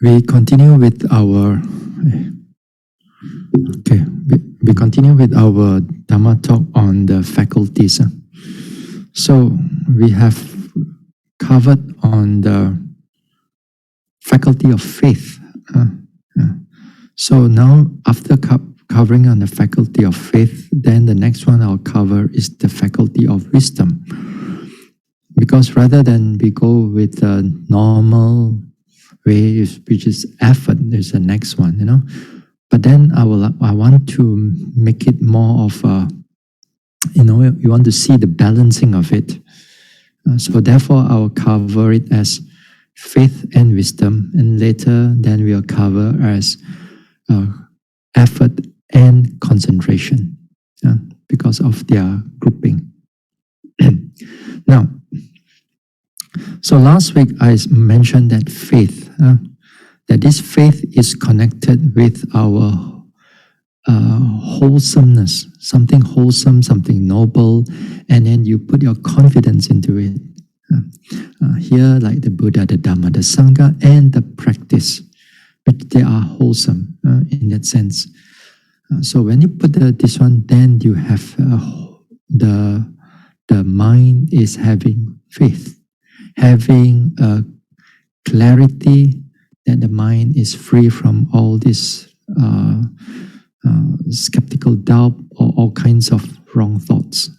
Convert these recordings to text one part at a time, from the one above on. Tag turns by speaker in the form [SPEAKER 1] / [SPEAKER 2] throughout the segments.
[SPEAKER 1] We continue with our we continue with our Dhamma talk on the faculties. So we have covered on the faculty of faith. So now after covering on the faculty of faith, then the next one I'll cover is the faculty of wisdom. Because rather than we go with the normal way, which is effort, there's the next one, But then I want to make it more of a, you want to see the balancing of it. So therefore, I will cover it as faith and wisdom, and later then we'll cover as effort and concentration, because of their grouping. Now, so last week I mentioned that faith, that this faith is connected with our wholesomeness, something wholesome, something noble, and then you put your confidence into it. Here, like the Buddha, the Dhamma, the Sangha, and the practice, but they are wholesome in that sense. So when you put this one, then you have the mind is having faith, having a clarity that the mind is free from all this skeptical doubt or all kinds of wrong thoughts.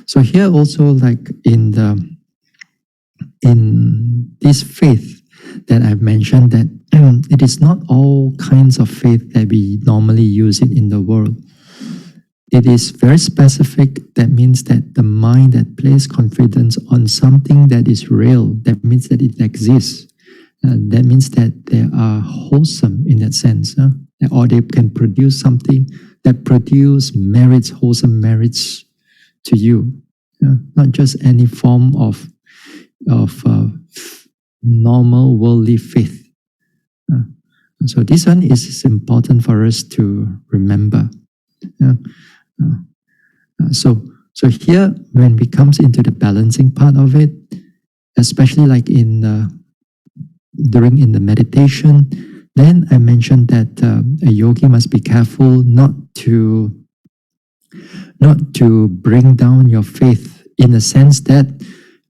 [SPEAKER 1] So here also, like in this faith that I've mentioned, that it is not all kinds of faith that we normally use it in the world. It is very specific. That means that the mind that places confidence on something that is real, that means that it exists. That means that they are wholesome in that sense, or they can produce something that produce merits, wholesome merits to you, not just any form of normal worldly faith. So this one is important for us to remember. So here, when we comes into the balancing part of it, especially like in the meditation, then I mentioned that a yogi must be careful not to bring down your faith, in the sense that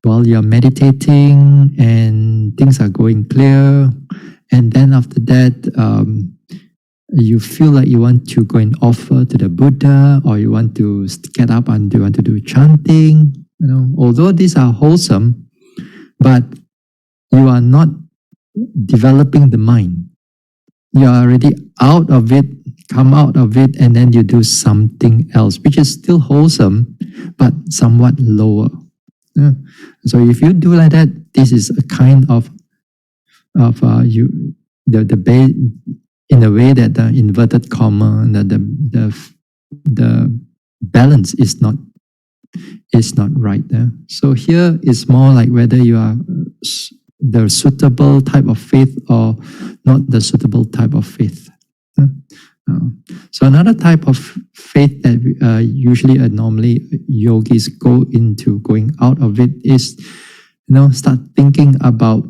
[SPEAKER 1] while you're meditating and things are going clear, and then after that you feel like you want to go and offer to the Buddha, or you want to get up and you want to do chanting, although these are wholesome, but you are not developing the mind. You are already out of it, come out of it, and then you do something else, which is still wholesome, but somewhat lower. So if you do like that, this is a kind of in a way that the inverted comma, the balance is not right. So here it's more like whether you are the suitable type of faith or not the suitable type of faith. So another type of faith that usually normally yogis go into going out of it is, start thinking about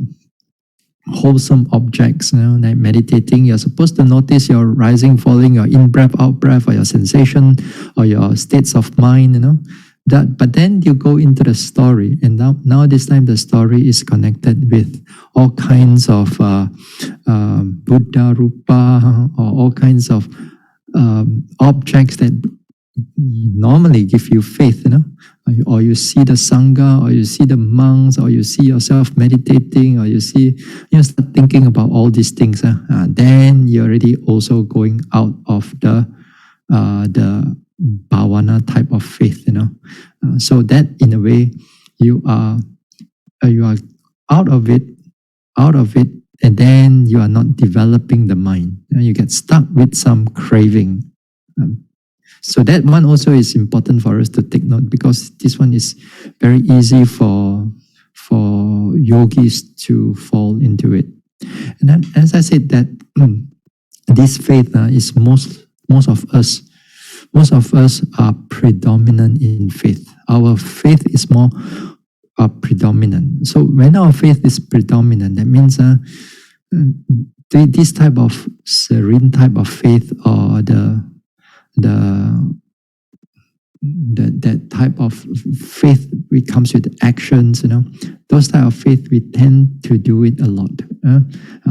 [SPEAKER 1] wholesome objects. Like meditating, you're supposed to notice your rising, falling, your in-breath, out-breath, or your sensation, or your states of mind, But then you go into the story, and now this time the story is connected with all kinds of Buddha Rupa, or all kinds of objects that normally give you faith, or you see the Sangha, or you see the monks, or you see yourself meditating, or you start thinking about all these things. Then you're already also going out of the bhavana type of faith, so that in a way you are out of it, and then you are not developing the mind. You get stuck with some craving. So that one also is important for us to take note, because this one is very easy for yogis to fall into it. And then, as I said, that this faith is most of us are predominant in faith. Our faith is more are predominant. So when our faith is predominant, that means this type of serene type of faith, or that type of faith which comes with actions, those type of faith, we tend to do it a lot.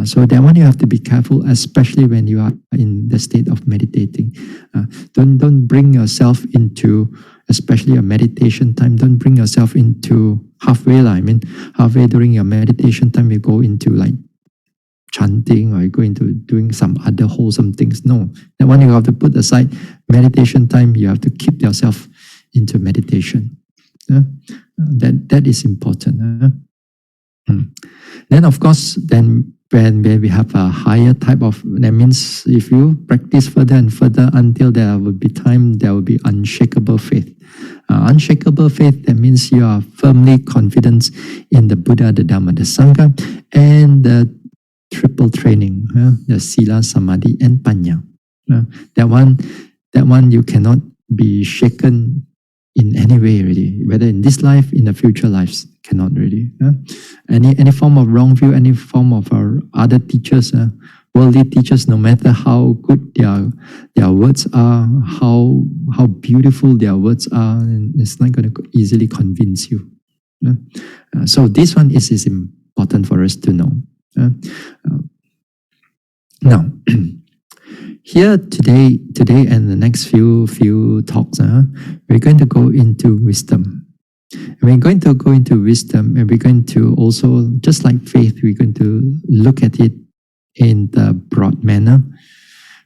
[SPEAKER 1] So that one you have to be careful, especially when you are in the state of meditating. Don't bring yourself into, especially a meditation time, don't bring yourself into halfway. Halfway during your meditation time, you go into like chanting, or you go into doing some other wholesome things. No, that one you have to put aside. Meditation time, you have to keep yourself into meditation. That is important. Then of course, then when we have a higher type of, that means if you practice further and further until there will be time, there will be unshakable faith. Unshakable faith, that means you are firmly confident in the Buddha, the Dhamma, the Sangha, and the triple training, the Sila, Samadhi, and Pañña. That one you cannot be shaken in any way really, whether in this life, in the future lives, cannot really. Any form of wrong view, any form of our other teachers, worldly teachers, no matter how good their words are, how beautiful their words are, it's not going to easily convince you. So this one is important for us to know. Now, here today and the next few talks, we're going to go into wisdom. We're going to go into wisdom, and we're going to also, just like faith, we're going to look at it in the broad manner.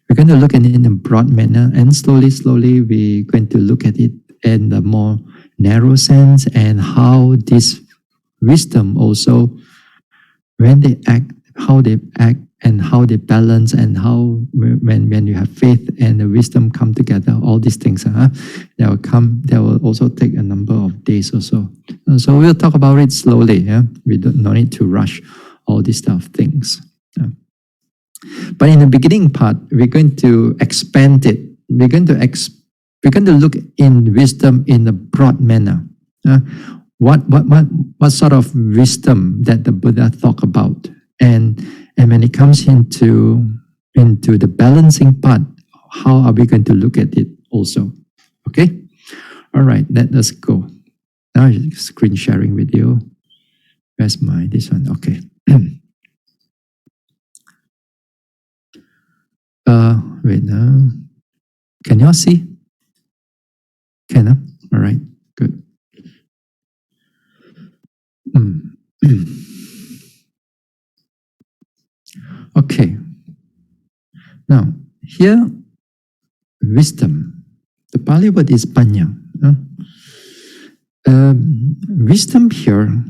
[SPEAKER 1] We're going to look at it in a broad manner, and slowly we're going to look at it in the more narrow sense, and how this wisdom also, when they act, how they act, and how they balance, and how when you have faith and the wisdom come together, all these things, they will also take a number of days or so. So we'll talk about it slowly. We no need to rush all these stuff things. But in the beginning part, we're going to expand it. We're going to look in wisdom in a broad manner. What sort of wisdom that the Buddha talked about, and when it comes into the balancing part, how are we going to look at it also? Okay? All right, let us go. Now screen sharing with you. Where's this one? Okay. Wait now. Can y'all see? Can, all right, good. Okay. Now, here, wisdom. The Pali word is Pañña. Wisdom here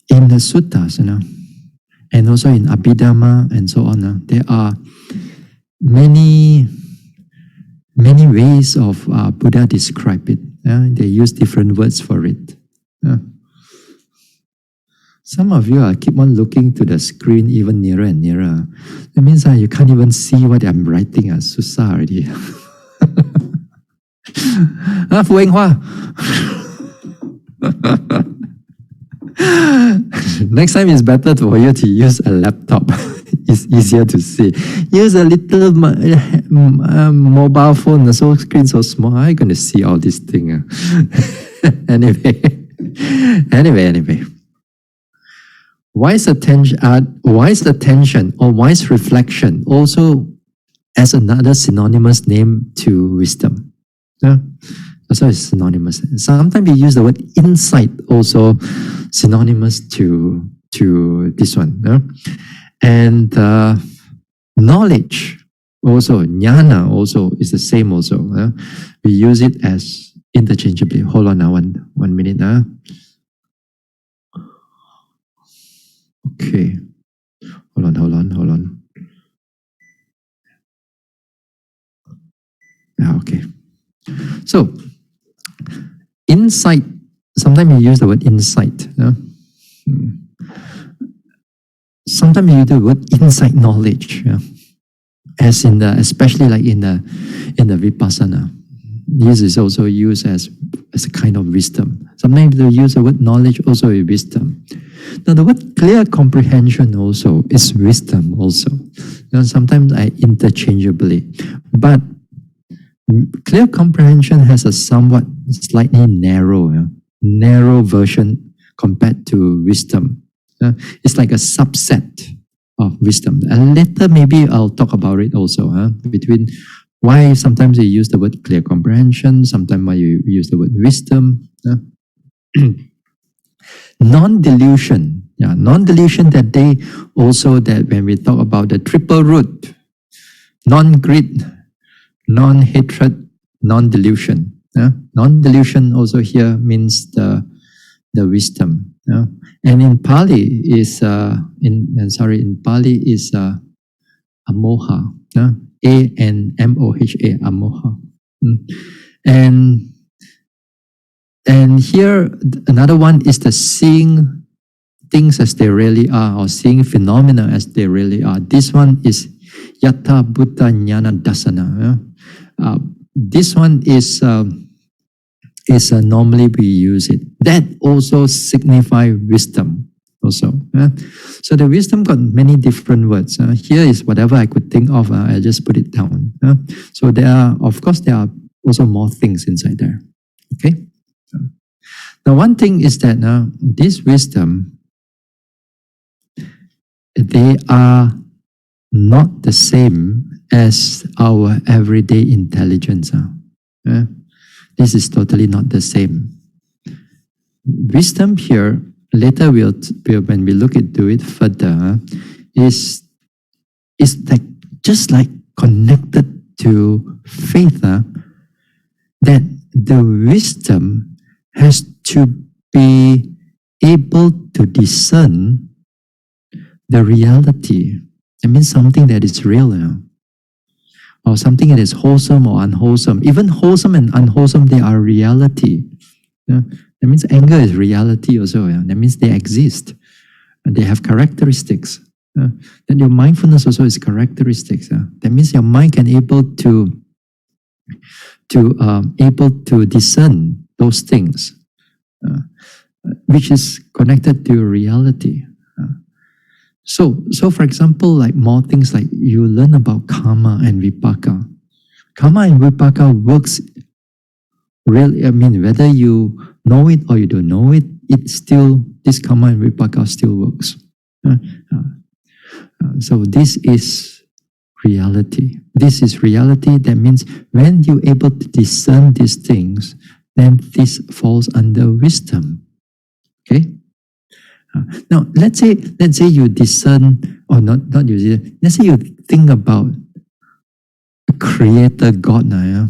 [SPEAKER 1] in the suttas, and also in Abhidhamma and so on, there are many ways of Buddha describe it. They use different words for it. Some of you keep on looking to the screen even nearer and nearer. That means you can't even see what I'm writing. Susah already. Fu Eng Hua. Next time it's better for you to use a laptop. It's easier to see. Use a little mobile phone, so screen so small. How are you going to see all this thing? Anyway. Wise attention or wise reflection also as another synonymous name to wisdom. Also is synonymous. Sometimes we use the word insight also synonymous to this one. And knowledge also, jnana also is the same also. We use it as interchangeably. Hold on now, one minute. Okay. Hold on. Okay. So, insight, sometimes you use the word insight. Sometimes you use the word insight knowledge, as in especially like in the vipassana. This is also used as a kind of wisdom. Sometimes they use the word knowledge also is wisdom. Now the word clear comprehension also is wisdom also. Now, sometimes I interchangeably. But clear comprehension has a somewhat slightly narrow version compared to wisdom. It's like a subset of wisdom. And later maybe I'll talk about it also, between why sometimes you use the word clear comprehension, sometimes why you use the word wisdom. Non-delusion. Non-delusion that day also, that when we talk about the triple root, non-greed, non-hatred, non-delusion. Non-delusion also here means the wisdom. And in Pali is in Pali is amoha. A-N-M-O-H-A, amoha. And here another one is the seeing things as they really are, or seeing phenomena as they really are. This one is Yatha Buddha Jnana Dasana. This one is normally we use it. That also signifies wisdom also. So the wisdom got many different words. Here is whatever I could think of, I just put it down. So there are also more things inside there. Okay? Now one thing is that this wisdom, they are not the same as our everyday intelligence. This is totally not the same. Wisdom here, later when we look into it further, is like just like connected to faith, that the wisdom has to be able to discern the reality. It means something that is real, or something that is wholesome or unwholesome. Even wholesome and unwholesome, they are reality. That means anger is reality also. That means they exist. And they have characteristics. Then your mindfulness also is characteristics. That means your mind can able to discern those things, which is connected to reality. So for example, like more things like you learn about karma and vipaka. Karma and vipaka works really, whether you know it or you don't know it, this karma and vipaka still works. So this is reality. This is reality. That means when you're able to discern these things, then this falls under wisdom. Okay? Now, let's say you discern, or not you. Let's say you think about a creator God, a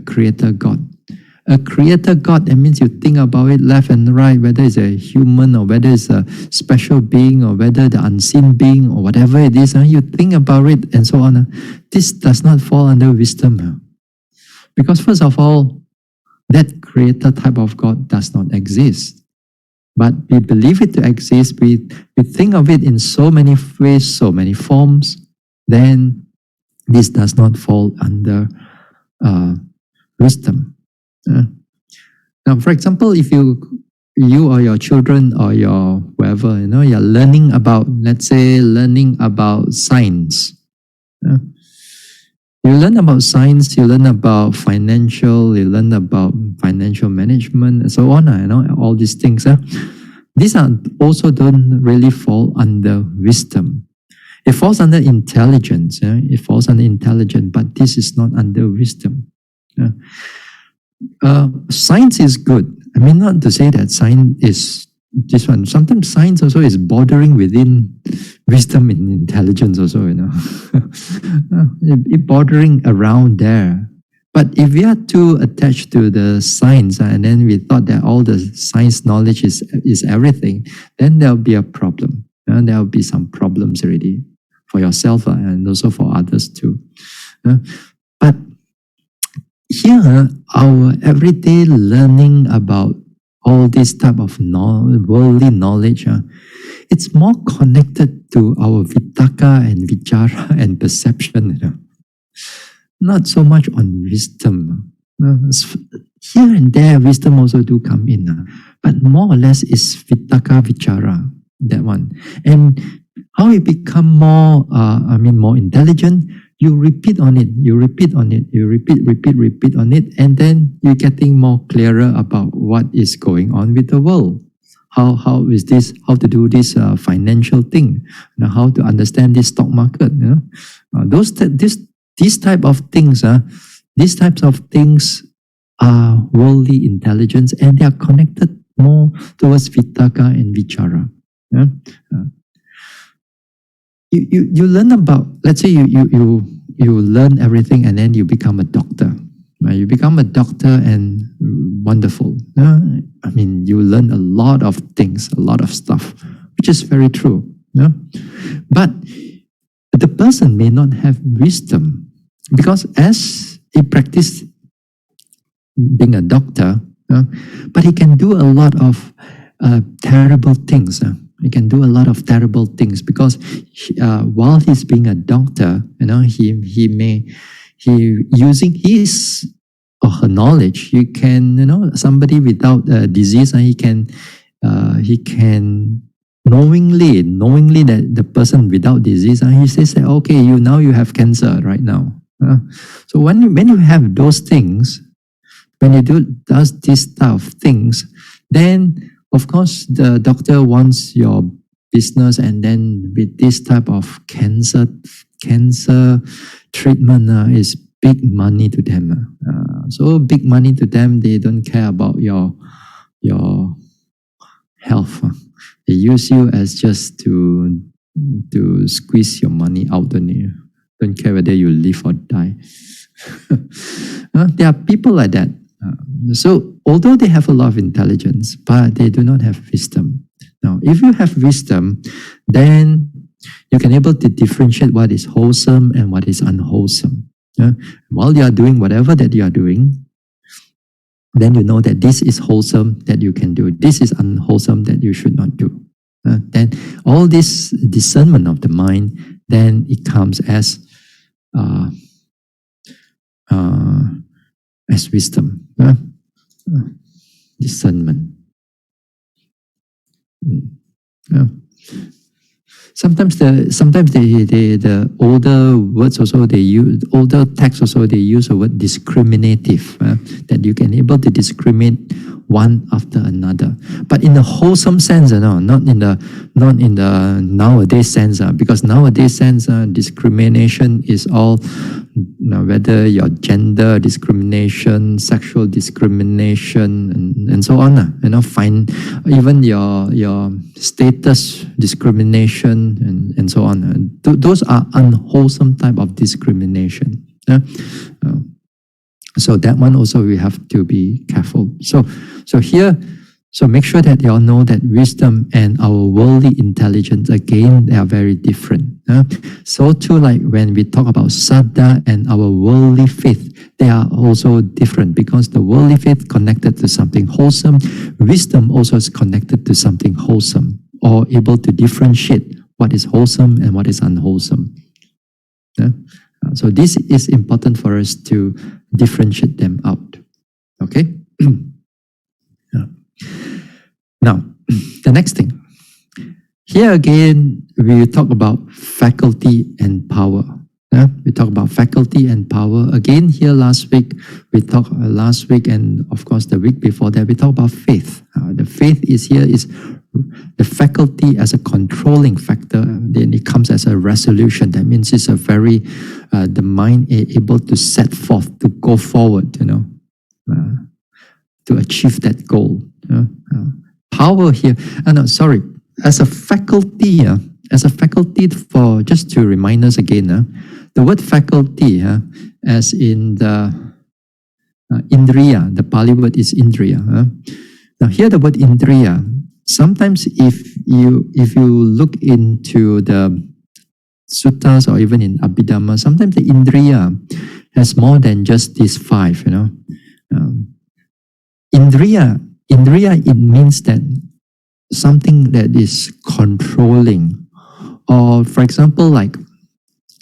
[SPEAKER 1] creator God. A creator God, that means you think about it left and right, whether it's a human or whether it's a special being or whether the unseen being or whatever it is. You think about it and so on. This does not fall under wisdom. Because first of all, that creator type of God does not exist. But we believe it to exist, we think of it in so many ways, so many forms, then this does not fall under wisdom. Now, for example, if you or your children or your whoever, you're learning about, let's say, learning about science. You learn about science, you learn about financial, you learn about financial management, and so on, all these things. These are also don't really fall under wisdom. It falls under intelligence. It falls under intelligence, but this is not under wisdom. Science is good. Not to say that science is this one. Sometimes science also is bordering within wisdom and intelligence also, it bordering around there. But if we are too attached to the science and then we thought that all the science knowledge is everything, then there'll be a problem. There'll be some problems already for yourself and also for others too. But here, our everyday learning about all this type of worldly knowledge, it's more connected to our vitakka and vichara and perception. Not so much on wisdom. Here and there, wisdom also do come in. But more or less is Vittaka Vichara, that one. And how you become more, more intelligent, you repeat on it, you repeat on it, you repeat on it, and then you're getting more clearer about what is going on with the world. How is this, how to do this financial thing, how to understand this stock market. These type of things, these types of things are worldly intelligence, and they are connected more towards Vittaka and Vichara. You learn about, let's say you learn everything and then you become a doctor. You become a doctor and wonderful. You learn a lot of things, a lot of stuff, which is very true. But the person may not have wisdom, because as he practiced being a doctor, but he can do a lot of terrible things. He can do a lot of terrible things because while he's being a doctor, he using his or her knowledge, he can, somebody without a disease, he can knowingly that the person without disease, he says that, okay, you have cancer right now. So when you have those things, when you does this type of things, then of course the doctor wants your business, and then with this type of cancer treatment is big money to them. So big money to them, they don't care about your health. They use you as just to squeeze your money out on you. Don't care whether you live or die. There are people like that. So although they have a lot of intelligence, but they do not have wisdom. Now, if you have wisdom, then you can able to differentiate what is wholesome and what is unwholesome. While you are doing whatever that you are doing, then you know that this is wholesome that you can do. This is unwholesome that you should not do. Then all this discernment of the mind, then it comes as wisdom, discernment. Sometimes the older words also they use, older texts also they use the word discriminative, that you can able to discriminate one after another, but in the wholesome sense, not in the nowadays sense, because nowadays sense discrimination is all whether your gender discrimination, sexual discrimination, and so on. Find even your status discrimination and so on. Those are unwholesome type of discrimination. So that one also we have to be careful. So here, make sure that you all know that wisdom and our worldly intelligence, again, they are very different. So too, like when we talk about saddha and our worldly faith, they are also different, because the worldly faith connected to something wholesome, wisdom also is connected to something wholesome, or able to differentiate what is wholesome and what is unwholesome. So this is important for us to differentiate them out. Okay? Now, the next thing. Here again, we talk about faculty and power. We talk about faculty and power. Again, here last week, and of course the week before that, we talk about faith. The faith is here is the faculty as a controlling factor. Then it comes as a resolution. That means it's a very, the mind able to set forth, to go forward, to achieve that goal. Power here, as a faculty, for, just to remind us again, the word faculty, as in the indriya, the Pali word is indriya. Now here the word indriya, sometimes if you look into the suttas or even in Abhidhamma, sometimes the indriya has more than just these five, Indriya, it means that something that is controlling, or for example, like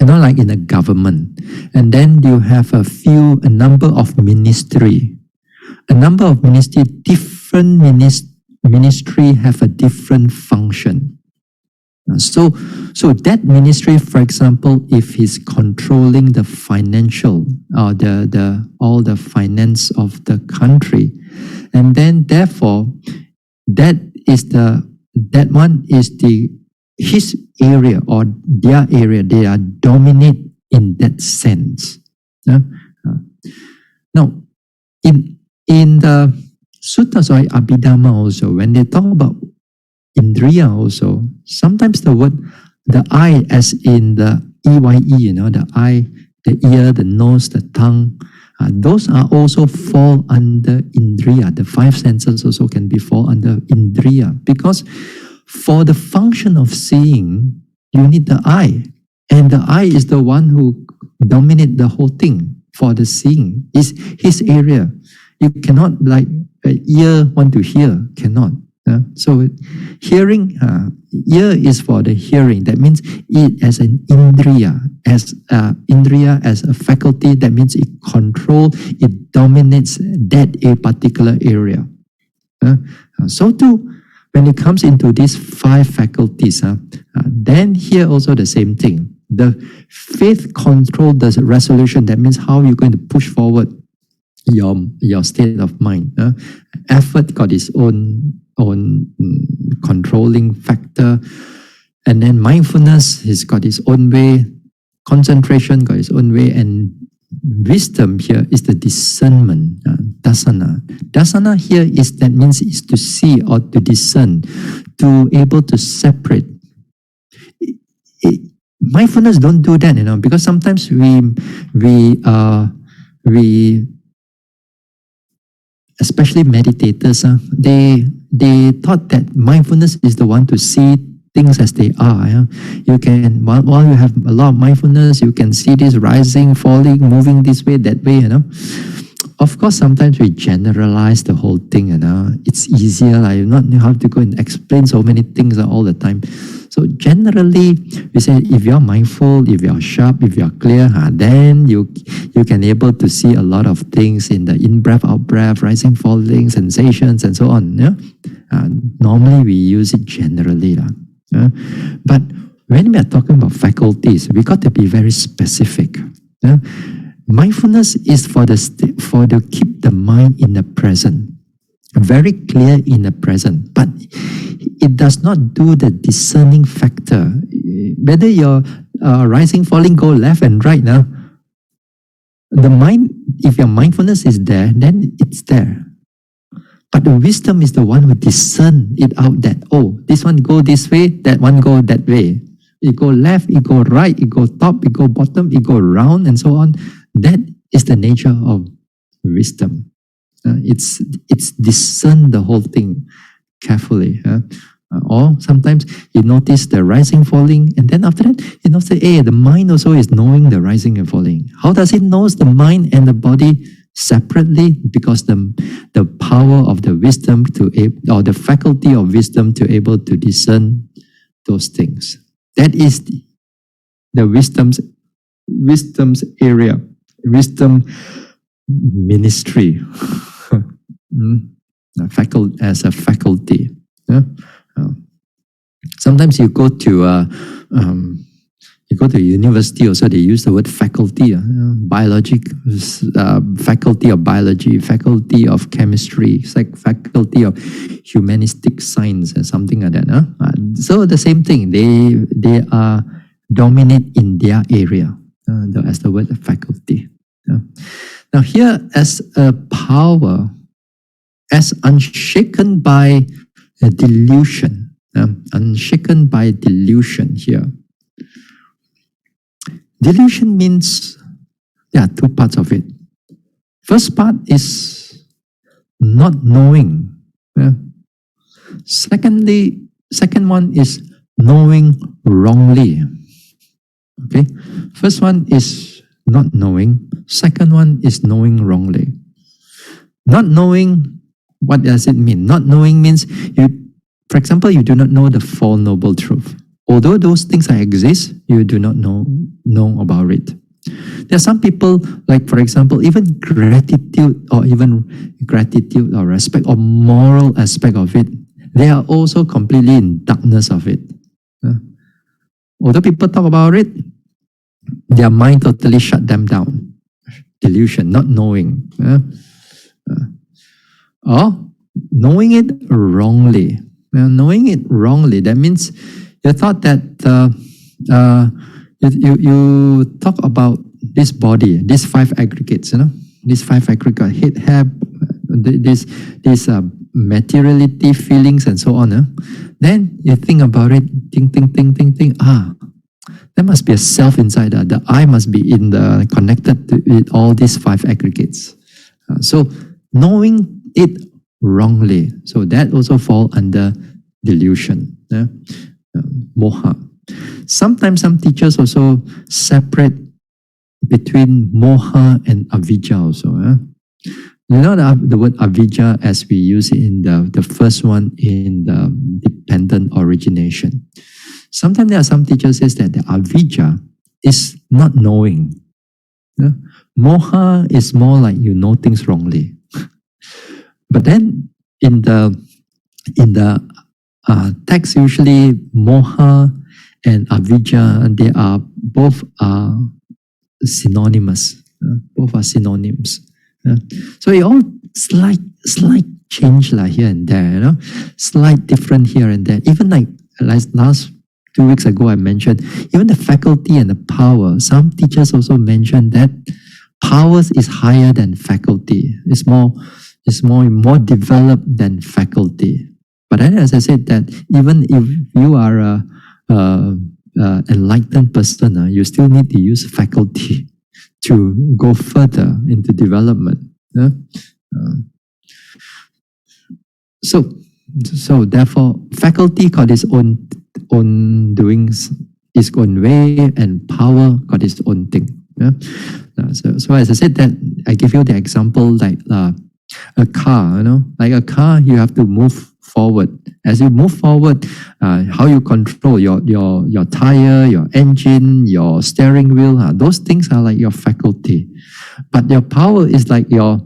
[SPEAKER 1] like in a government. And then you have a number of ministry. A number of ministry, different ministry have a different function. So that ministry, for example, if he's controlling the financial or all the finance of the country, and then therefore that one is his area or their area. They are dominate in that sense. Now, in the suttas or Abhidhamma also, when they talk about Indriya also, sometimes the eye, as in the EYE, the eye, the ear, the nose, the tongue, those are also fall under Indriya. The five senses also can be fall under Indriya, because for the function of seeing, you need the eye. And the eye is the one who dominates the whole thing for the seeing. It's his area. You cannot, like an ear want to hear, cannot. So hearing, ear is for the hearing. That means it as an indriya, as a faculty. That means it controls, it dominates that a particular area. So too, when it comes into these five faculties, then here also the same thing. The faith control the resolution. That means how you're going to push forward your state of mind. Effort got its own controlling factor, and then mindfulness has got its own way, concentration got its own way, and wisdom here is the discernment, dasana. Dasana here means to see or to discern, to able to separate. Mindfulness don't do that, because sometimes we especially meditators, they thought that mindfulness is the one to see things as they are. You can, while you have a lot of mindfulness, you can see this rising, falling, moving this way, that way. Of course, sometimes we generalize the whole thing. It's easier. You not have to go and explain so many things all the time. So generally, we say if you're mindful, if you're sharp, if you're clear, then you can able to see a lot of things in the in-breath, out-breath, rising, falling, sensations, and so on. Normally, we use it generally. But when we are talking about faculties, we got to be very specific. Mindfulness is for to keep the mind in the present, very clear in the present, but it does not do the discerning factor. Whether your rising, falling, go left and right now, the mind, if your mindfulness is there, then it's there. But the wisdom is the one who discern it out that, this one go this way, that one go that way. It go left, it go right, it go top, it go bottom, it go round, and so on. That is the nature of wisdom. It's discern the whole thing carefully. Or sometimes you notice the rising, falling, and then after that, you notice, the mind also is knowing the rising and falling. How does it know the mind and the body separately? Because the power of the wisdom or the faculty of wisdom to able to discern those things. That is the wisdom's area, wisdom ministry, as a faculty. Sometimes you go to university also, they use the word faculty, faculty of biology, faculty of chemistry, faculty of humanistic science, or something like that. So the same thing, they are dominate in their area, as the word faculty. Now here, as a power, as unshaken by delusion, unshaken by delusion here. Delusion means, two parts of it. First part is not knowing. Second one is knowing wrongly. Okay, first one is not knowing. Second one is knowing wrongly. Not knowing, what does it mean? Not knowing means, for example, you do not know the Four Noble Truths. although those things exist, you do not know about it. There are some people, like for example, even gratitude or respect or moral aspect of it, they are also completely in darkness of it. Although people talk about it, their mind totally shut them down. Delusion, not knowing. Or knowing it wrongly. Knowing it wrongly, that means you thought that you talk about this body, these five aggregates, these five aggregates, head, hair, these materiality, feelings, and so on. Then you think about it, think. There must be a self inside that. The I must be connected to it, all these five aggregates. So knowing it wrongly, so that also fall under delusion, moha. Sometimes some teachers also separate between moha and avijja also. You know the word avijja as we use it in the first one in the dependent origination. Sometimes there are some teachers says that the avijja is not knowing. Moha is more like you know things wrongly. But then in the text, usually moha and avijja, they are both synonymous. Both are synonyms. So it all slight change here and there, slight different here and there. Even like last 2 weeks ago, I mentioned even the faculty and the power. Some teachers also mentioned that powers is higher than faculty. It's more developed than faculty. But then, as I said, that even if you are a enlightened person, you still need to use faculty to go further into development. So therefore, faculty got its own doings, its own way, and power got its own thing. So as I said, that I give you the example like a car. Like a car, you have to move forward. As you move forward, how you control your tire, your engine, your steering wheel, those things are like your faculty. But your power is like your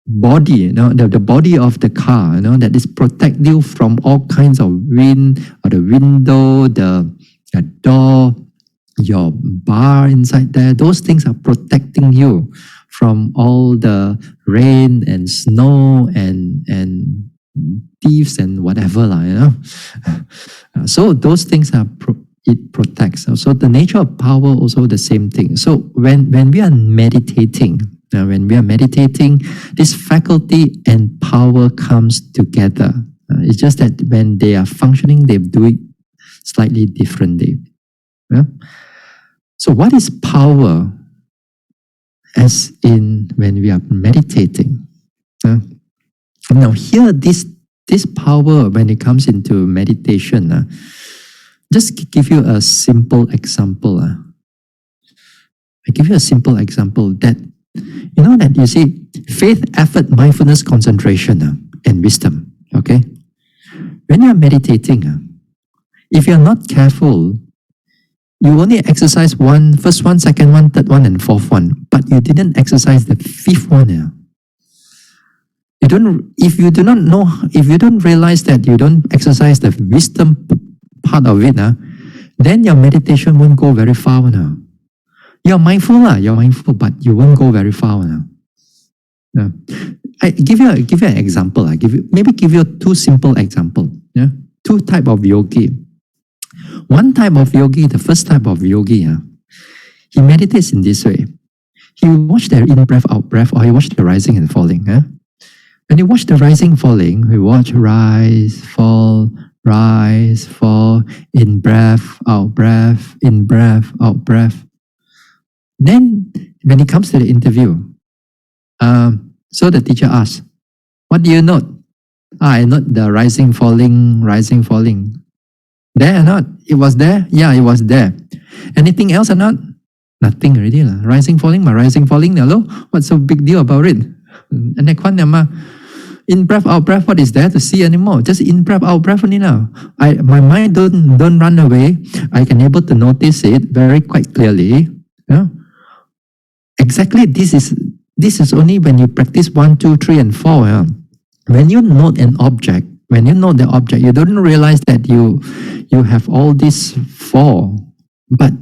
[SPEAKER 1] body, the body of the car, that is protect you from all kinds of wind, or the window, the door, your bar inside there. Those things are protecting you from all the rain and snow and thieves and whatever, So those things are it protects. So the nature of power also the same thing. So when we are meditating, this faculty and power comes together. It's just that when they are functioning, they do it slightly differently. So what is power? As in when we are meditating. Now here, this power, when it comes into meditation, just give you a simple example. I give you a simple example that, that you see, faith, effort, mindfulness, concentration, and wisdom. Okay? When you are meditating, if you are not careful, you only exercise first one, second one, third one, and fourth one, but you didn't exercise the fifth one. If you don't realize that you don't exercise the wisdom part of it, then your meditation won't go very far. You're mindful, but you won't go very far. I give you an example. Give you two simple examples. Two type of yogi. One type of yogi, the first type of yogi, he meditates in this way. He watch the in-breath, out-breath, or he watch the rising and falling. When you watch the rising, falling, we watch rise, fall, in-breath, out-breath, in-breath, out-breath. Then, when it comes to the interview, so the teacher asks, what do you note? I note the rising, falling. There or not? It was there? Yeah, it was there. Anything else or not? Nothing already. Rising, falling. Hello? What's so big deal about it? In breath, out breath, what is there to see anymore? Just in breath, out breath only now. My mind don't run away. I can able to notice it very quite clearly. Yeah? Exactly, this is only when you practice 1, 2, 3, and 4. Yeah? When you note an object, when you note the object, you don't realize that you have all these 4, but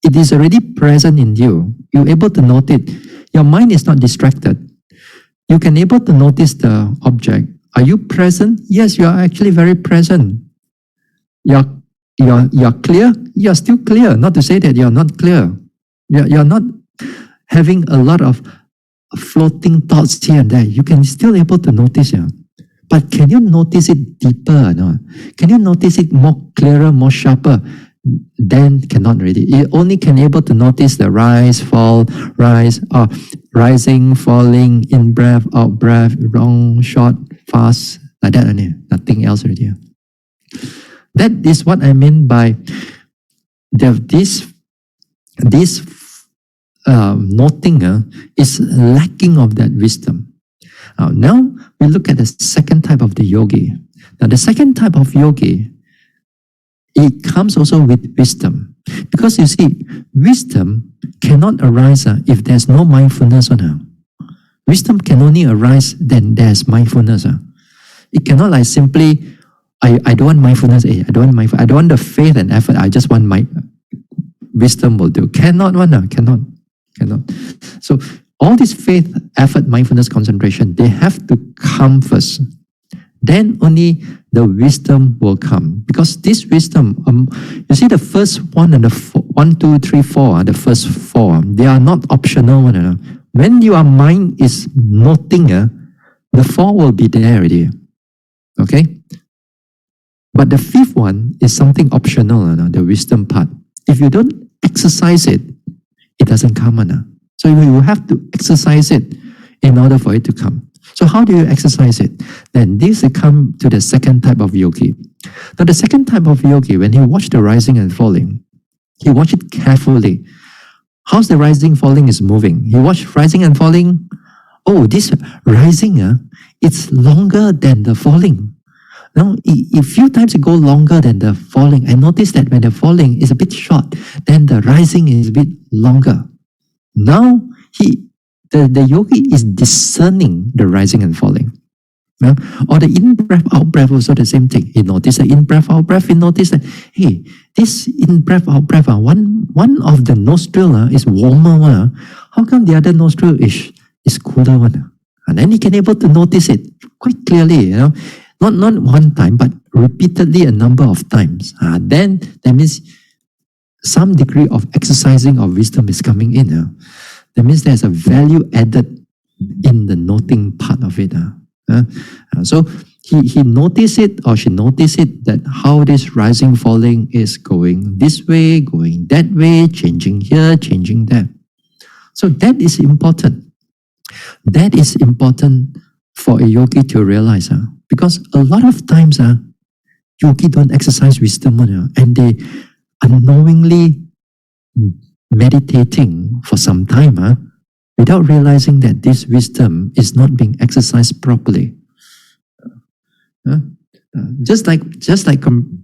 [SPEAKER 1] it is already present in you. You're able to note it. Your mind is not distracted. You can able to notice the object. Are you present? Yes, you are actually very present. You're clear? You're still clear. Not to say that you're not clear. You're not having a lot of floating thoughts here and there. You can still able to notice. Yeah? But can you notice it deeper? No? Can you notice it more clearer, more sharper? Then cannot really. You only can able to notice the rise, fall, rise, or rising, falling, in breath, out breath, long, short, fast, like that only. Nothing else already. That is what I mean by this noting is lacking of that wisdom. Now we look at the second type of the yogi. Now the second type of yogi, it comes also with wisdom. Because you see, wisdom cannot arise if there's no mindfulness on her. Wisdom can only arise when there's mindfulness. It cannot like simply, I don't want mindfulness, I don't want the faith and effort, I just want my wisdom will do. Cannot. So all this faith, effort, mindfulness, concentration, they have to come first. Then only the wisdom will come. Because this wisdom, you see the first one and the 1, 2, 3, 4, the first 4, they are not optional. When your mind is noting, the 4 will be there already. Okay? But the 5th one is something optional, the wisdom part. If you don't exercise it, it doesn't come. So you will have to exercise it in order for it to come. So how do you exercise it? Then this will come to the second type of yogi. Now the second type of yogi, when he watch the rising and falling, he watch it carefully. How's the rising, falling is moving? He watch rising and falling. Oh, this rising, it's longer than the falling. Now, a few times it go longer than the falling. I noticed that when the falling is a bit short, then the rising is a bit longer. Now, the yogi is discerning the rising and falling. Or the in-breath, out-breath also the same thing. He noticed the in-breath, out-breath. He noticed that, hey, this in-breath, out-breath, one of the nostril is warmer one. How come the other nostril is cooler one? And then he can able to notice it quite clearly, Not one time, but repeatedly a number of times. Then that means some degree of exercising of wisdom is coming in. That means there's a value added in the noting part of it. So he noticed it or she noticed it that how this rising, falling is going this way, going that way, changing here, changing there. So that is important. That is important for a yogi to realize. Because a lot of times, yogi don't exercise wisdom and they unknowingly meditating for some time without realizing that this wisdom is not being exercised properly. Just like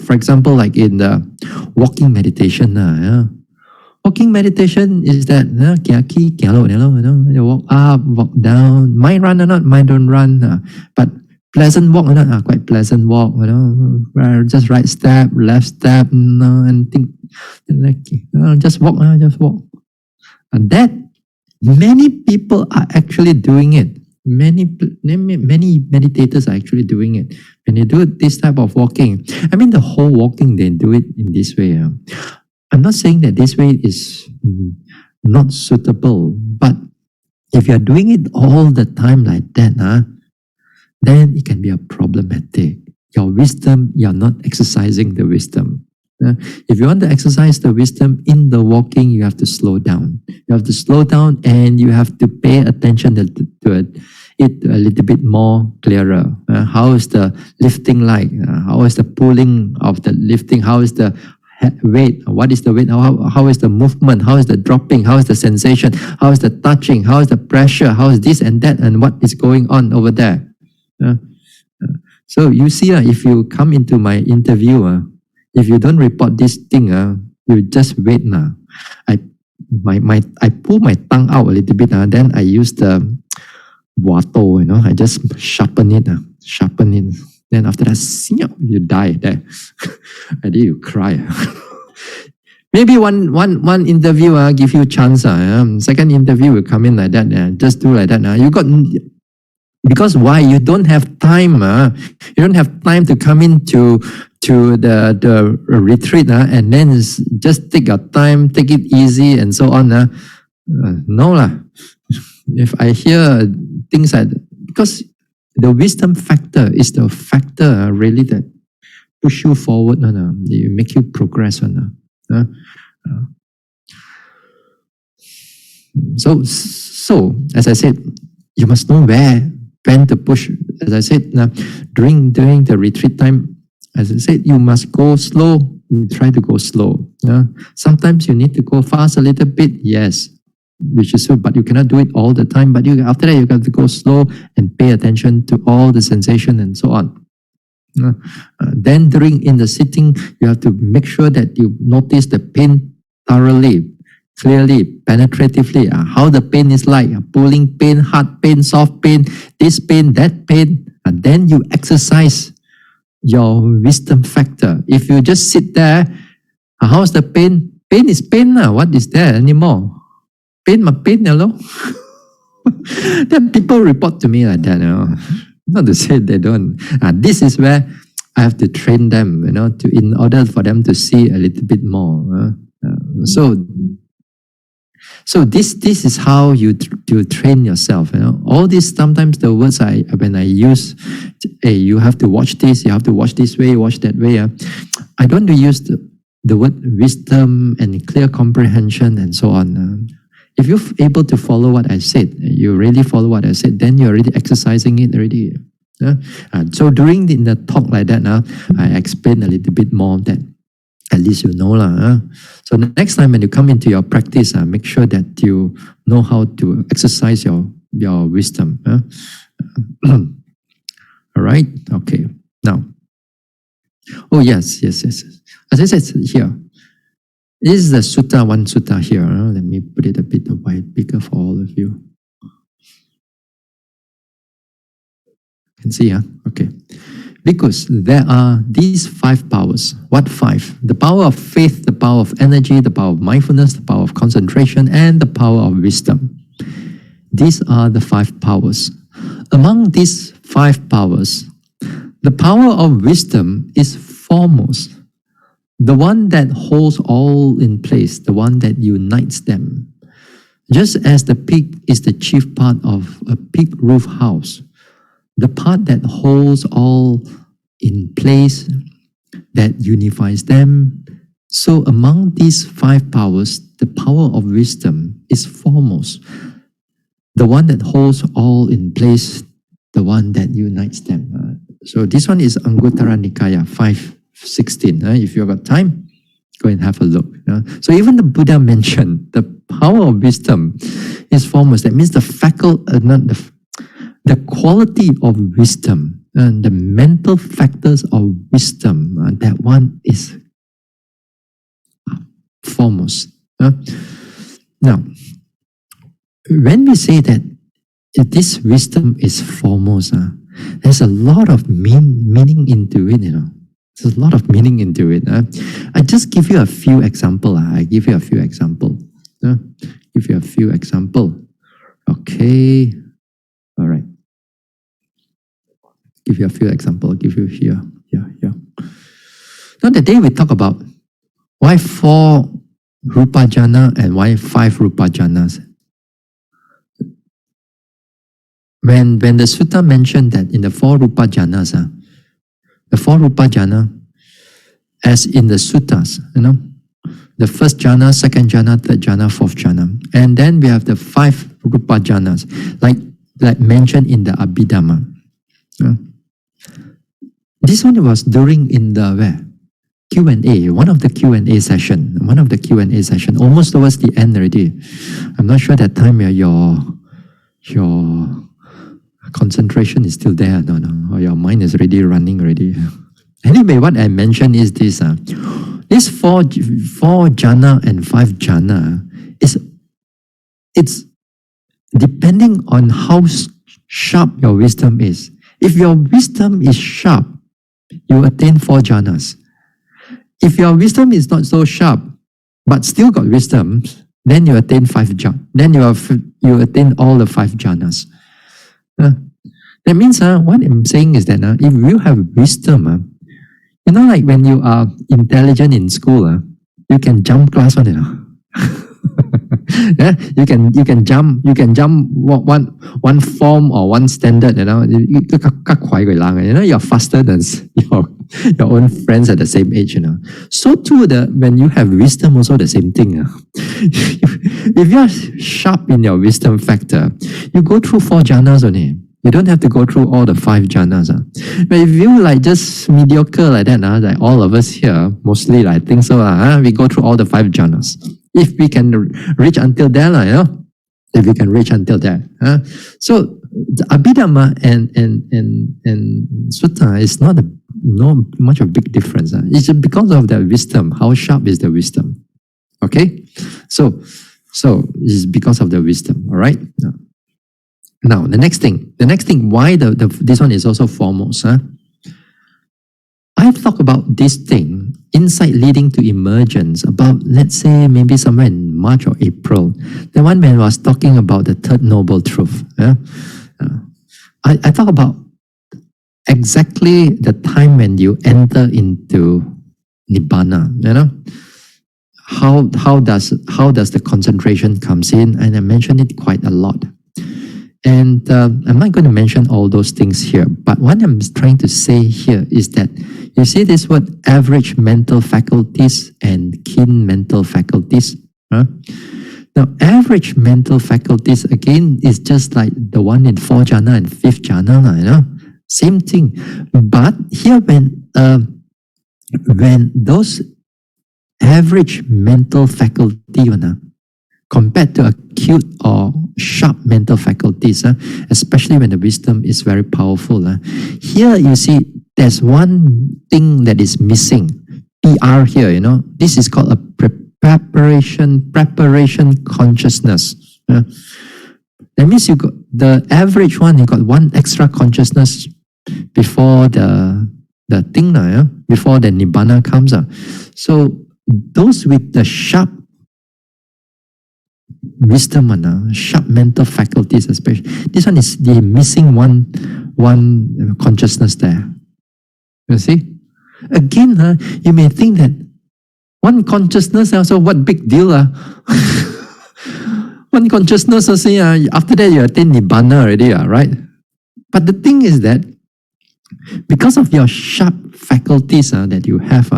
[SPEAKER 1] for example, like in the walking meditation. Walking meditation is that you walk up, walk down. Mind run or not, mind don't run. But pleasant walk or not, quite pleasant walk. Just right step, left step, and think just walk, just walk. And that many people are actually doing it. Many meditators are actually doing it. When they do this type of walking, I mean the whole walking, they do it in this way. I'm not saying that this way is not suitable, but if you're doing it all the time like that, then it can be a problematic. Your wisdom, you're not exercising the wisdom. If you want to exercise the wisdom in the walking, you have to slow down. You have to slow down and you have to pay attention to it a little bit more clearer. How is the lifting like? How is the pulling of the lifting? How is the weight? What is the weight? How is the movement? How is the dropping? How is the sensation? How is the touching? How is the pressure? How is this and that? And what is going on over there? So you see, if you come into my interview, if you don't report this thing, you just wait. I pull my tongue out a little bit, then I use the wato, I just sharpen it. Then after that, you die there. And then you cry. Maybe one interview give you a chance. Second interview will come in like that. Just do like that. You got, because why? You don't have time. You don't have time to come into the retreat and then just take your time, take it easy and so on. No lah. If I hear things like that, because the wisdom factor is the factor really that push you forward, they make you progress. So as I said, you must know when to push. As I said, during the retreat time, as I said, you must go slow. You try to go slow. Sometimes you need to go fast a little bit, yes, which is so, but you cannot do it all the time. But after that, you have to go slow and pay attention to all the sensation and so on. Then in the sitting, you have to make sure that you notice the pain thoroughly, clearly, penetratively, how the pain is like, pulling pain, hard pain, soft pain, this pain, that pain, and then you exercise your wisdom factor. If you just sit there, how's the pain? Pain is pain now. What is there anymore? Pain, hello? Then people report to me like that, Not to say they don't. This is where I have to train them, in order for them to see a little bit more. So this is how you train yourself. All this, sometimes the words when I use, hey, you have to watch this, you have to watch this way, watch that way. I don't use the word wisdom and clear comprehension and so on. If you're able to follow what I said, you really follow what I said, then you're already exercising it already. So during the talk like that, I explain a little bit more that at least you know. So the next time when you come into your practice, make sure that you know how to exercise your wisdom. All right? Okay. Now. Oh, yes. As I said here, this is the sutta, one sutta here. Let me put it a bit wide, bigger for all of you. You can see, okay. Because there are these 5 powers. What 5? The power of faith, the power of energy, the power of mindfulness, the power of concentration, and the power of wisdom. These are the 5 powers. Among these 5 powers, the power of wisdom is foremost. The one that holds all in place, the one that unites them. Just as the peak is the chief part of a peak roof house, the part that holds all in place, that unifies them. So among these 5 powers, the power of wisdom is foremost. The one that holds all in place, the one that unites them. So this one is Anguttara Nikaya 5:16. If you've got time, go and have a look. So even the Buddha mentioned the power of wisdom is foremost. That means the quality of wisdom and the mental factors of wisdom, that one is foremost. Now, when we say that this wisdom is foremost, there's a lot of meaning into it, There's a lot of meaning into it. I just give you a few examples. Give you a few examples. Okay. All right. Give you a few examples. Give you here. Now the day we talk about why 4 Rupa Jhana and why 5 Rupa Jhanas. When the sutta mentioned that in the 4 Rupa Jhanas, the 4 Rupa Jhana, as in the suttas, the first jhana, second jhana, third jhana, fourth jhana. And then we have the 5 Rupa Jhanas, like mentioned in the Abhidhamma. This one was during in the Q&A, one of the Q&A session, almost towards the end already. I'm not sure that time your concentration is still there. No, or your mind is already running already. Anyway, what I mentioned is this. This four jhana and 5 jhana it's depending on how sharp your wisdom is. If your wisdom is sharp, you attain 4 jhanas. If your wisdom is not so sharp, but still got wisdom, then you attain 5 jhanas. Then you attain all the 5 jhanas. That means what I'm saying is that if you have wisdom, like when you are intelligent in school, you can jump class on it. Yeah, you can jump one form or one standard. You're faster than your own friends at the same age. So too, when you have wisdom, also the same thing. If you're sharp in your wisdom factor, you go through 4 jhanas only. You don't have to go through all the 5 jhanas. But if you just mediocre like that, like all of us here, mostly I think so, we go through all the 5 jhanas. If we can reach until there, if we can reach until there. So the Abhidhamma and Sutta is not much of a big difference. It's just because of the wisdom. How sharp is the wisdom? Okay? So it's because of the wisdom, all right? Now, the next thing, why this one is also foremost. I've talked about this thing, insight leading to emergence, about, let's say, maybe somewhere in March or April. The one when I was talking about the third noble truth. I talk about exactly the time when you enter into Nibbana. How does the concentration comes in? And I mentioned it quite a lot. And I'm not going to mention all those things here, but what I'm trying to say here is that you see this word average mental faculties and keen mental faculties. Now, average mental faculties, again, is just like the one in 4 jhana and 5th jhana, same thing. But here when those average mental faculty compared to acute or sharp mental faculties, especially when the wisdom is very powerful. Here you see there's one thing that is missing. PR here, this is called a preparation consciousness. That means you got the average one, you got one extra consciousness before the thing, before the Nibbana comes. So those with the sharp wisdom, sharp mental faculties especially, this one is the missing one consciousness there. You see? Again, you may think that one consciousness also, what big deal? One consciousness also, after that you attain Nibbana already, right? But the thing is that because of your sharp faculties that you have,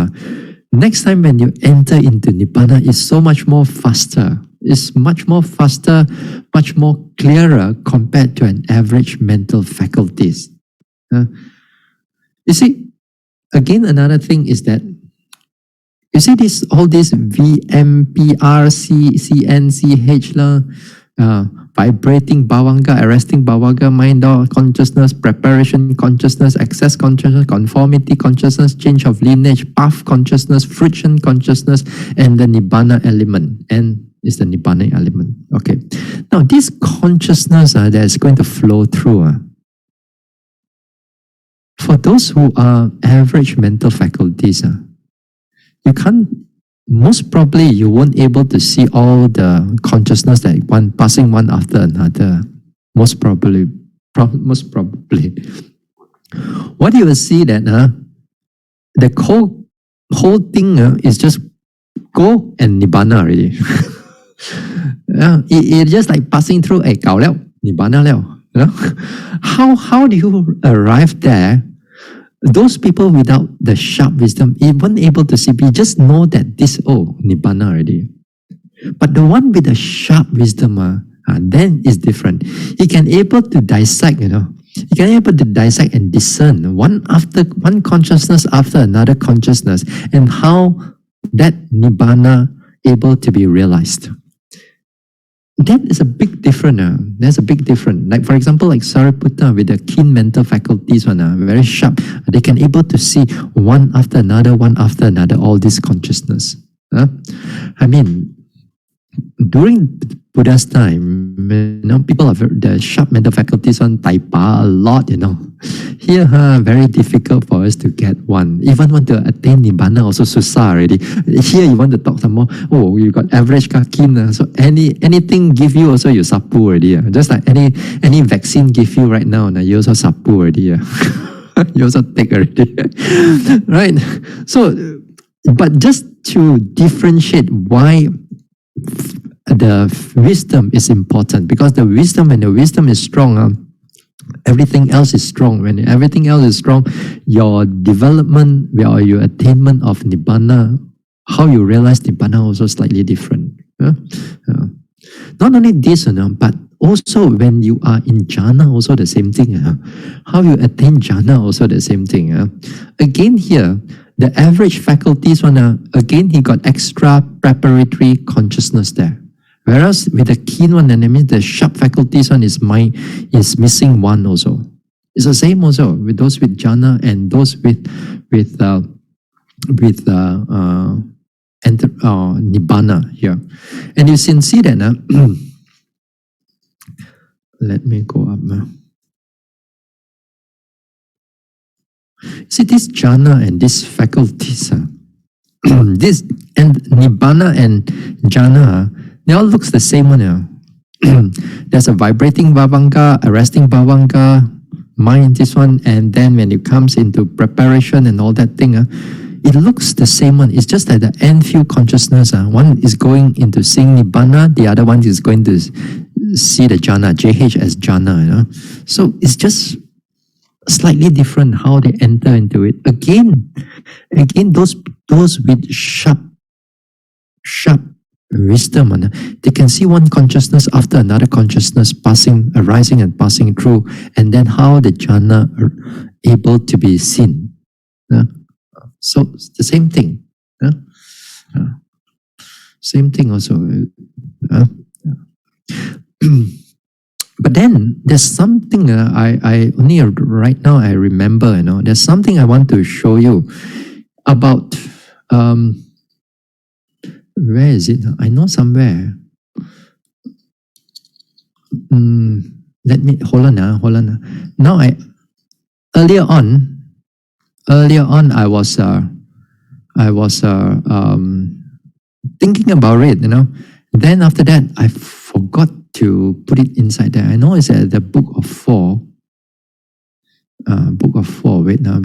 [SPEAKER 1] next time when you enter into Nibbana, it's so much more faster. It's much more faster, much more clearer compared to an average mental faculties. You see, again, another thing is that, you see all this VMPR, CNCH, vibrating bhavanga, arresting bhavanga, mind or consciousness, preparation consciousness, access consciousness, conformity consciousness, change of lineage, path consciousness, friction consciousness, and the Nibbana element. And it's the Nibbana element. Okay. Now, this consciousness that is going to flow through, for those who are average mental faculties, you can't, most probably you won't able to see all the consciousness that passing one after another. Most probably. What you will see that the whole thing is just go and Nibbana already. It's just like passing through a gao liao, Nibbana liao. How do you arrive there? Those people without the sharp wisdom, even able to see, we just know that this, Nibbana already. But the one with the sharp wisdom, then is different. He can able to dissect, he can able to dissect and discern one consciousness after another consciousness, and how that Nibbana able to be realized. that is a big difference. There's a big difference. Like for example, like Sariputta with the keen mental faculties very sharp. They can able to see one after another, all this consciousness. I mean, during Buddha's time, people are the sharp mental faculties on taipa a lot, Here, very difficult for us to get one. Even want to attain nibbana also susah already. Here, you want to talk some more. Oh, you got average kakin. So anything give you also you sapu already. Just like any vaccine give you right now, you also sapu already. You also take already. Right? So, but just to differentiate why the wisdom is important, because the wisdom, when the wisdom is strong, everything else is strong. When everything else is strong, your development or your attainment of nibbana, how you realize nibbana also slightly different. Not only this, but also when you are in jhana, also the same thing. How you attain jhana, also the same thing. Again here, the average faculties again he got extra preparatory consciousness there. Whereas with the keen one, and I mean the sharp faculties is missing one also. It's the same also with those with jhana and those with nibbana here. And you can see that let me go up now. See this jhana and these faculties, this and nibbana and jhana, they all looks the same one. There's a vibrating bhavanga, a resting bhavanga, mind this one, and then when it comes into preparation and all that thing, it looks the same one. It's just that the end field consciousness, one is going into seeing nibbana, the other one is going to see the jhana, JH as jhana. So it's just slightly different how they enter into it. Again, those with sharp wisdom, they can see one consciousness after another consciousness arising and passing through, and then how the jhana are able to be seen. So it's the same thing. Same thing also. But then there's something I only right now I remember. There's something I want to show you about. Where is it? I know somewhere. Let me hold on. Now earlier on I was thinking about it. Then after that I forgot to put it inside there. I know it's at the Book of Four. Book of Four. Wait now.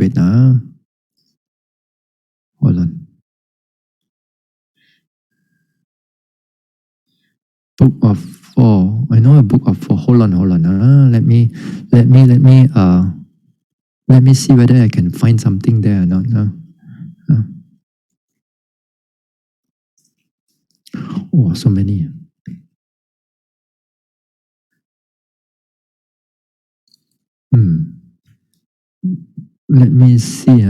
[SPEAKER 1] Hold on. Book of Four. I know a Book of Four. Hold on. Let me see whether I can find something there or not. Oh, so many. Let me see.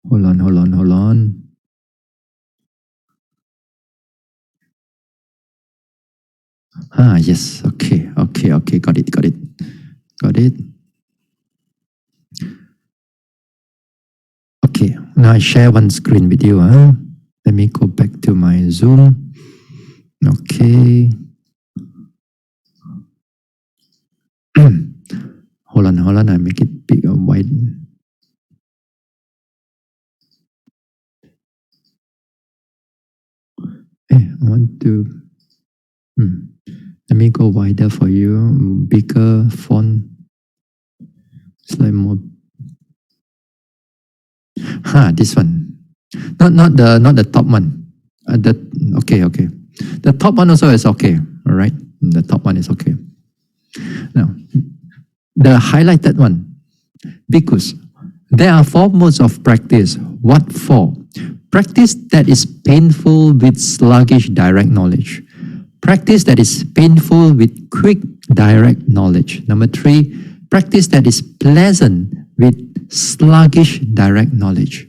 [SPEAKER 1] Hold on. Yes. Okay. Got it. Okay. Now I share one screen with you. Let me go back to my Zoom. Okay. Hold on. I make it big or wide. I want to. Let me go wider for you. Bigger font. It's like more. This one. Not the top one. Okay. The top one also is okay. All right. The top one is okay. Now, the highlighted one. Bhikkhus, there are 4 modes of practice. What 4? Practice that is painful with sluggish direct knowledge. Practice that is painful with quick direct knowledge. Number 3, practice that is pleasant with sluggish direct knowledge.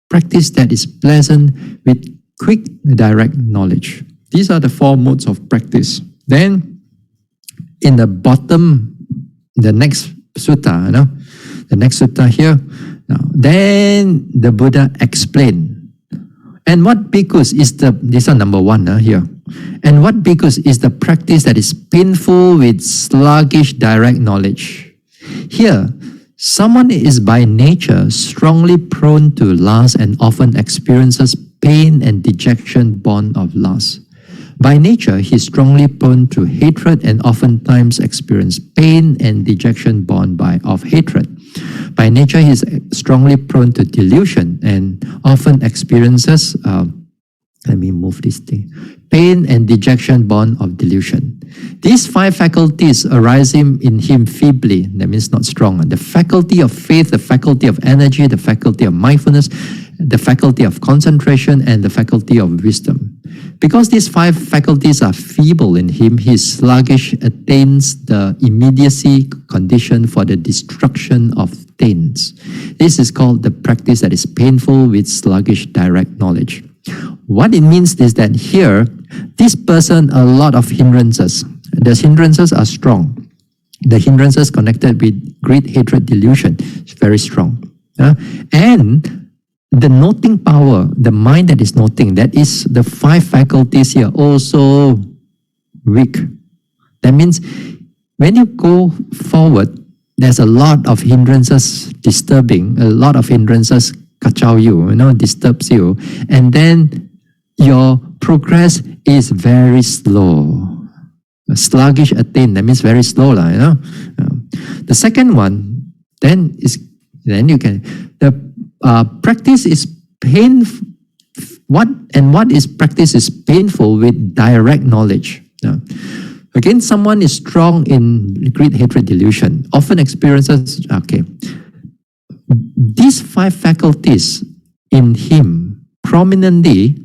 [SPEAKER 1] Practice that is pleasant with quick direct knowledge. These are the 4 modes of practice. Then, in the bottom, the next sutta, the next sutta here, then the Buddha explained. And what bhikkhus is this is number 1 here. And what bhikkhus is the practice that is painful with sluggish direct knowledge. Here, someone is by nature strongly prone to lust and often experiences pain and dejection born of lust. By nature, he is strongly prone to hatred and oftentimes experiences pain and dejection born of hatred. By nature, he is strongly prone to delusion and often experiences, let me move this thing, pain and dejection born of delusion. These 5 faculties arising in him feebly, that means not strong. The faculty of faith, the faculty of energy, the faculty of mindfulness, the faculty of concentration, and the faculty of wisdom. Because these 5 faculties are feeble in him, he is sluggish, attains the immediacy condition for the destruction of things. This is called the practice that is painful with sluggish direct knowledge. What it means is that here, this person, a lot of hindrances. The hindrances are strong. The hindrances connected with greed, hatred, delusion is very strong. And the noting power, the mind that is noting, that is the 5 faculties here, also weak. That means when you go forward, there's a lot of hindrances disturbing, a lot of hindrances kacau you, disturbs you, and then your progress is very slow. Sluggish attain, that means very slow. The second one, then you can, the practice is painful. What is practice is painful with direct knowledge. Again, someone is strong in greed, hatred, delusion, often experiences, these 5 faculties in him prominently,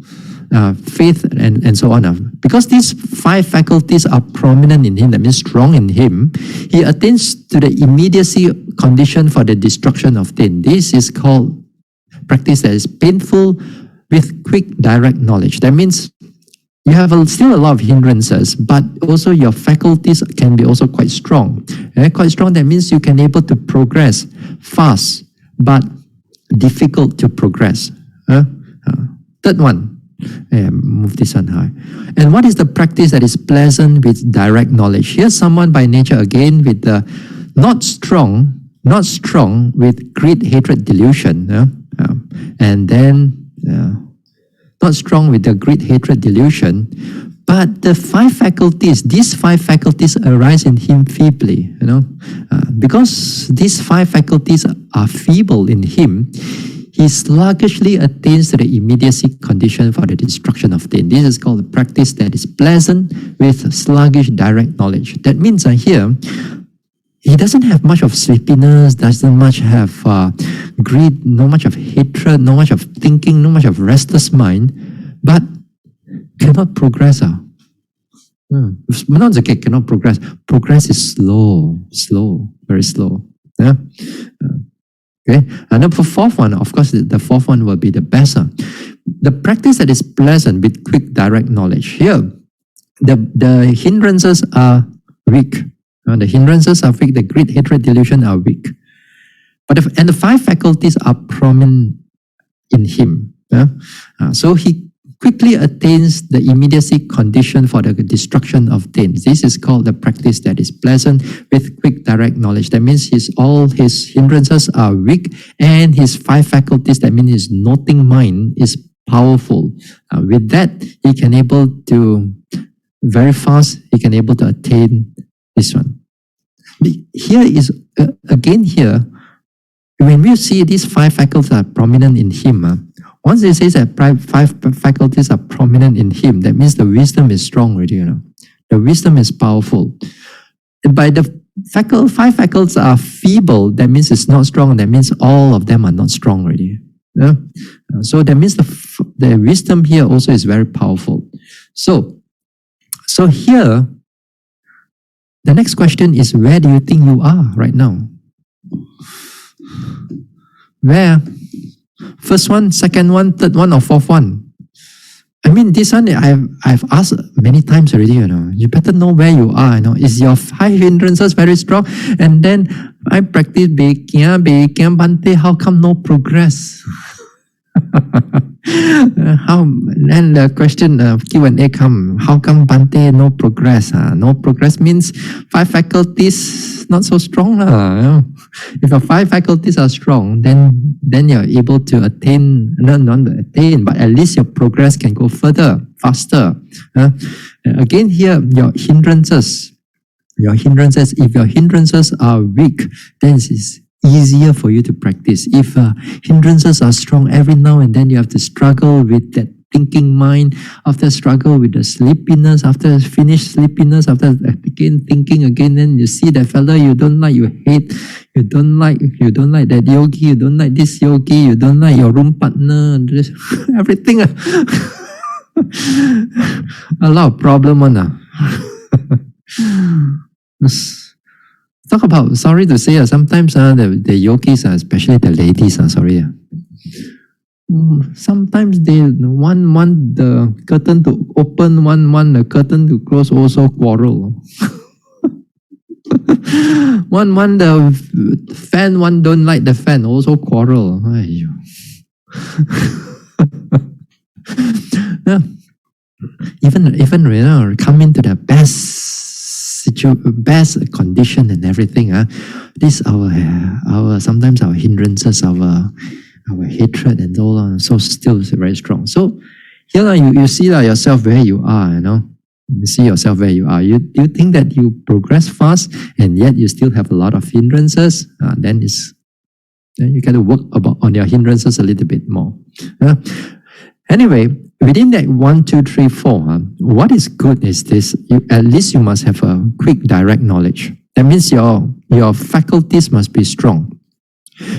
[SPEAKER 1] faith and so on. Because these 5 faculties are prominent in him, that means strong in him, he attains to the immediacy condition for the destruction of things. This is called practice that is painful with quick direct knowledge. That means you have still a lot of hindrances, but also your faculties can be also quite strong. Quite strong, that means you can able to progress fast, but difficult to progress. Third one, move this one high. And what is the practice that is pleasant with direct knowledge? Here's someone by nature again with the not strong with greed, hatred, delusion. And then not strong with the greed, hatred, delusion, but the 5 faculties, these 5 faculties arise in him feebly, because these 5 faculties are feeble in him, he sluggishly attains to the immediacy condition for the destruction of things. This is called the practice that is pleasant with sluggish direct knowledge. That means here, he doesn't have much of sleepiness, doesn't much have greed, no much of hatred, no much of thinking, no much of restless mind, but cannot progress. Not okay, cannot progress. Progress is slow, very slow. Okay, and then for 4th one, of course, the 4th one will be the best. The practice that is pleasant with quick direct knowledge. Here, the hindrances are weak. The hindrances are weak, the greed, hatred, delusion are weak. But the 5 faculties are prominent in him. So he quickly attains the immediacy condition for the destruction of things. This is called the practice that is pleasant with quick direct knowledge. That means all his hindrances are weak and his 5 faculties, that means his noting mind is powerful. With that, he can able to, very fast, he can able to attain this one. Here is, again here, when we see these 5 faculties are prominent in him, once they say that 5 faculties are prominent in him, that means the wisdom is strong already. The wisdom is powerful. By the 5 faculties are feeble, that means it's not strong. That means all of them are not strong already. So that means the wisdom here also is very powerful. So here, the next question is, where do you think you are right now? Where? First one, second one, third one, or 4th one? I mean, this one I've asked many times already. You better know where you are. Is your 5 hindrances very strong? And then I practice Bhikkhu Bhante. How come no progress? How? Then the question Q&A come. How come Bhante no progress? No progress means 5 faculties not so strong. If your 5 faculties are strong, then you're able to attain, not attain, but at least your progress can go further, faster. Again here, your hindrances. If your hindrances are weak, then it's easier for you to practice. If hindrances are strong, every now and then you have to struggle with that thinking mind, after struggle with the sleepiness, after finish sleepiness, after again thinking again, then you see that fellow you don't like, you hate, you don't like that yogi, you don't like this yogi, you don't like your room partner, everything. A lot of problem on. Talk about, sorry to say, sometimes the yogis, especially the ladies, sorry. Sometimes they want the curtain to open, want the curtain to close, also quarrel. one the fan, one don't like the fan, also quarrel. Yeah. Even come into the best condition and everything. This our sometimes our hindrances, our hatred and all on, so still very strong. So here you see yourself where you are. You see yourself where you are. You think that you progress fast, and yet you still have a lot of hindrances. Then you got to work on your hindrances a little bit more. Anyway, within that 1, 2, 3, 4, what is good is this: at least you must have a quick, direct knowledge. That means your faculties must be strong.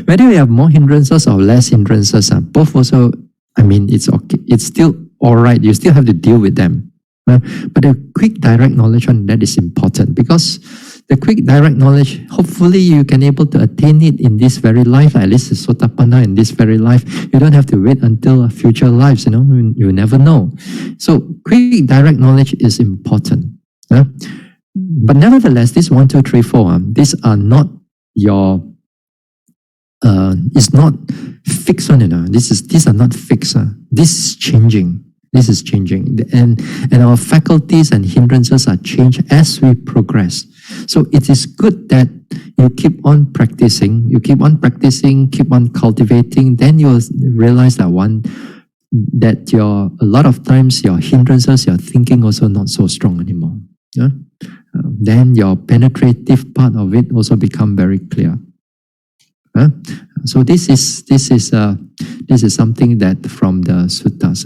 [SPEAKER 1] Whether you have more hindrances or less hindrances, both also, I mean, it's okay. It's still all right. You still have to deal with them. But the quick, direct knowledge on that is important, because the quick, direct knowledge, hopefully you can able to attain it in this very life, at least the Sotapanna in this very life. You don't have to wait until future lives, you never know. So quick, direct knowledge is important. But nevertheless, this 1, 2, 3, 4, these are not your it's not fixed on, these are not fixed. This is changing. This is changing. And our faculties and hindrances are changed as we progress. So it is good that you keep on practicing, keep on cultivating, then you'll realize that a lot of times your hindrances, your thinking also not so strong anymore. Then your penetrative part of it also become very clear. So this is something that from the suttas.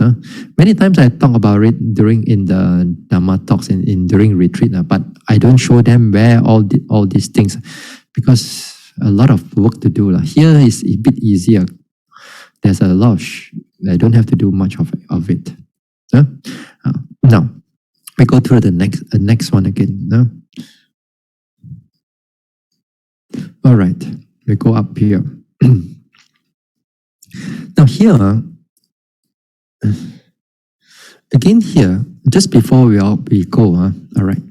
[SPEAKER 1] Many times I talk about it in the Dhamma talks during retreat, but I don't show them where all these things, because a lot of work to do. Here is a bit easier. There's a lot of I don't have to do much of it. Now we go through the next one again. All right. We go up here. Now here, again here, just before we go, all right.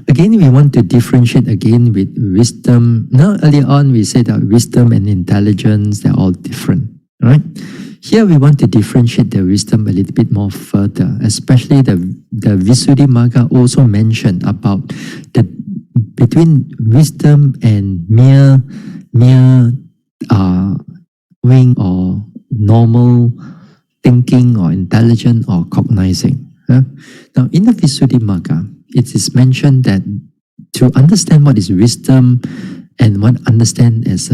[SPEAKER 1] Again, we want to differentiate again with wisdom. Now earlier on we said that wisdom and intelligence, they're all different, right? Here we want to differentiate the wisdom a little bit more further, especially the Visuddhimagga also mentioned about between wisdom and mere knowing or normal thinking or intelligent or cognizing. Now in the Visuddhimagga, it is mentioned that to understand what is wisdom and what understand as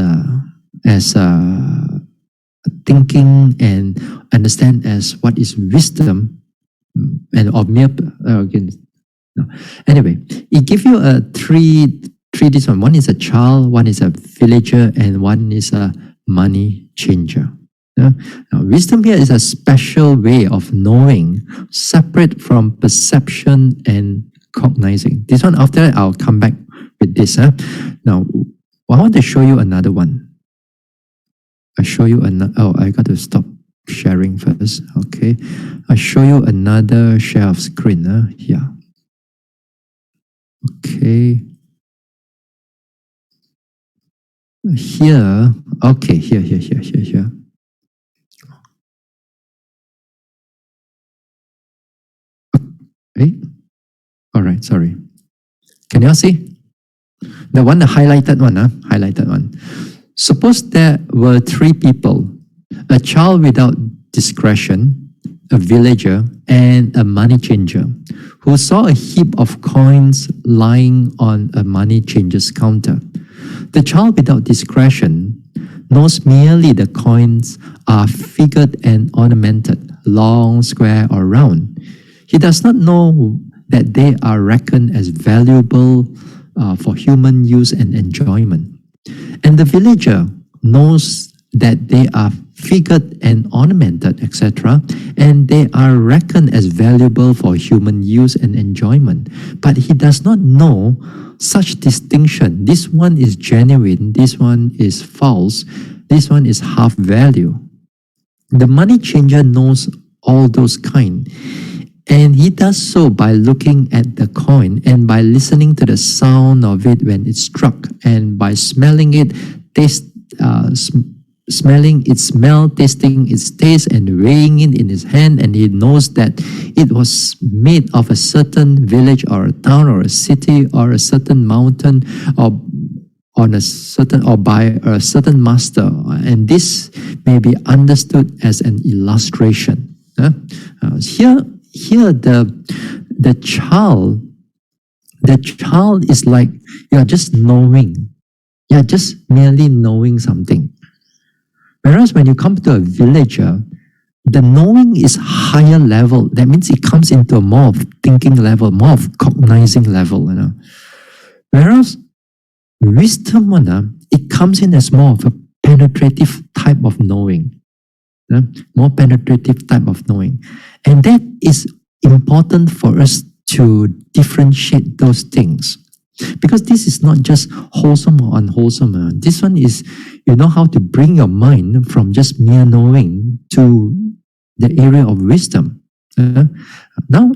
[SPEAKER 1] thinking and understand as what is wisdom and or mere again. No. Anyway, it gives you three this one. One is a child, one is a villager, and one is a money changer. Now, wisdom here is a special way of knowing, separate from perception and cognizing. This one, after that, I'll come back with this. Now, I want to show you another one. I show you another. Oh, I got to stop sharing first. Okay, I'll show you another share of screen. Here. Okay. Here. Okay, here. Okay. All right, sorry. Can you all see? The highlighted one, highlighted one. Suppose there were three people, a child without discretion, a villager, and a money changer, who saw a heap of coins lying on a money changer's counter. The child without discretion knows merely the coins are figured and ornamented, long, square, or round. He does not know that they are reckoned as valuable for human use and enjoyment. And the villager knows that they are figured and ornamented, etc., and they are reckoned as valuable for human use and enjoyment. But he does not know such distinction. This one is genuine, this one is false, this one is half value. The money changer knows all those kind. And he does so by looking at the coin and by listening to the sound of it when it's struck, and by smelling it, smelling its smell, tasting its taste, and weighing it in his hand. And he knows that it was made of a certain village or a town or a city or a certain mountain or by a certain master. And this may be understood as an illustration. Here the child is like, you are just knowing. You are just merely knowing something. Whereas when you come to a villager, the knowing is higher level. That means it comes into a more of thinking level, more of cognizing level. Whereas wisdom, it comes in as more of a penetrative type of knowing. More penetrative type of knowing. And that is important for us to differentiate those things. Because this is not just wholesome or unwholesome. This one is, you know how to bring your mind from just mere knowing to the area of wisdom. Now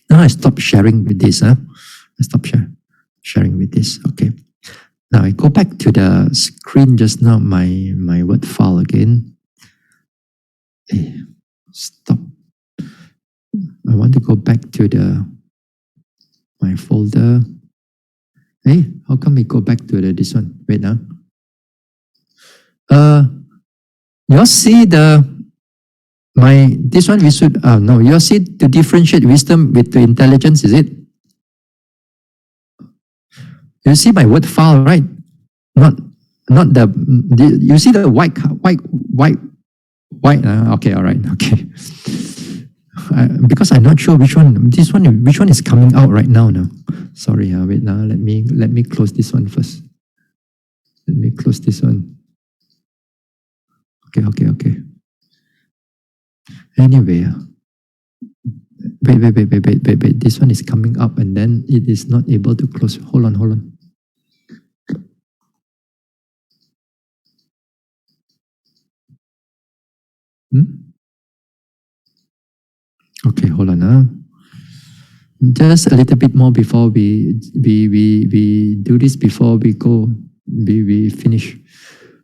[SPEAKER 1] I stop sharing with this. I stop sharing with this. Okay. Now I go back to the screen just now, my word file again. Hey, stop. I want to go back to my folder. Hey, how come we go back to this one? Wait now. You see this one we should no, you see to differentiate wisdom with the intelligence, is it? You see my word file, right? Not you see the white. Okay, all right, okay. Because I'm not sure which one is coming out right now. Sorry, wait now. Let me close this one first. Let me close this one. Okay. Anyway, wait. This one is coming up and then it is not able to close. Hold on. Okay, hold on. Just a little bit more before we do this, before we go, we finish.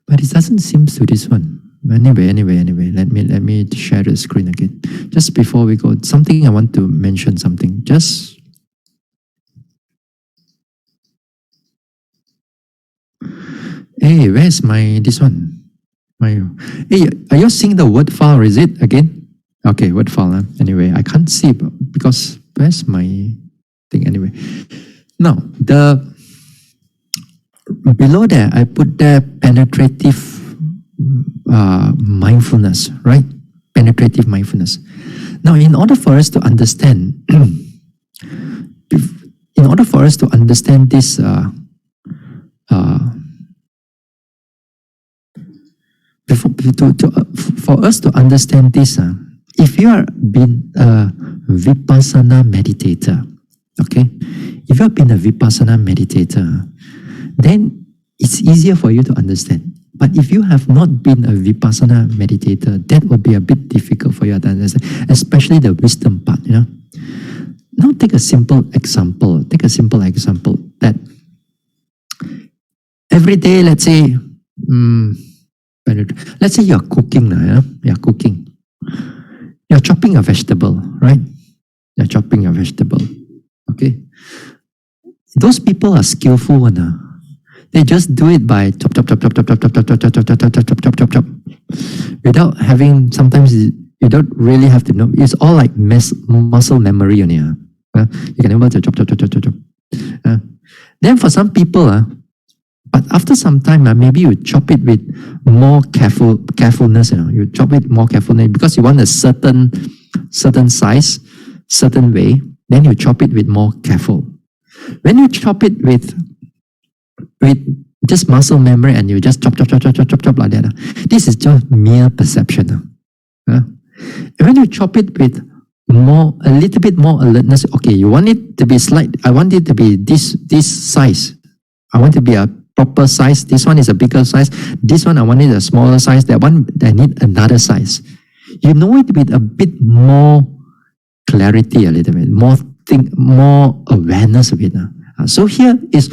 [SPEAKER 1] But it doesn't seem to this one. Anyway, let me share the screen again. Just before we go, something I want to mention something. Just hey, where's this one? Hey, are you seeing the word file? Is it again? Okay, word file. Anyway, I can't see because where's my thing? Anyway, now below there I put the penetrative mindfulness, right? Penetrative mindfulness. Now, in order for us to understand, this, for us to understand this, if you are been a vipassana meditator, okay, if you have been a vipassana meditator, then it's easier for you to understand. But if you have not been a vipassana meditator, that will be a bit difficult for you to understand, especially the wisdom part, Now take a simple example. Take a simple example that every day, let's say you're cooking now, You're cooking. You're chopping a vegetable, right? You're chopping a vegetable. Okay. Those people are skillful one. They just do it by chop, chop, chop, chop, chop, chop, chop, chop, chop, chop, chop, chop, chop, chop, chop, chop, chop. Without having, sometimes you don't really have to know. It's all like muscle memory only. You can able to chop, chop, chop, chop, chop, chop. Then for some people, but after some time, maybe you chop it with more carefulness. You chop it more carefully because you want a certain size, certain way. Then you chop it with more careful. When you chop it with just muscle memory and you just chop, chop, chop, chop, chop, chop, chop like that, this is just mere perception. And when you chop it with a little bit more alertness, okay, you want it to be slight. I want it to be this size. I want it to be a proper size. This one is a bigger size. This one I want it a smaller size. That one I need another size. You know it with a bit more clarity, a little bit more awareness of it. So here is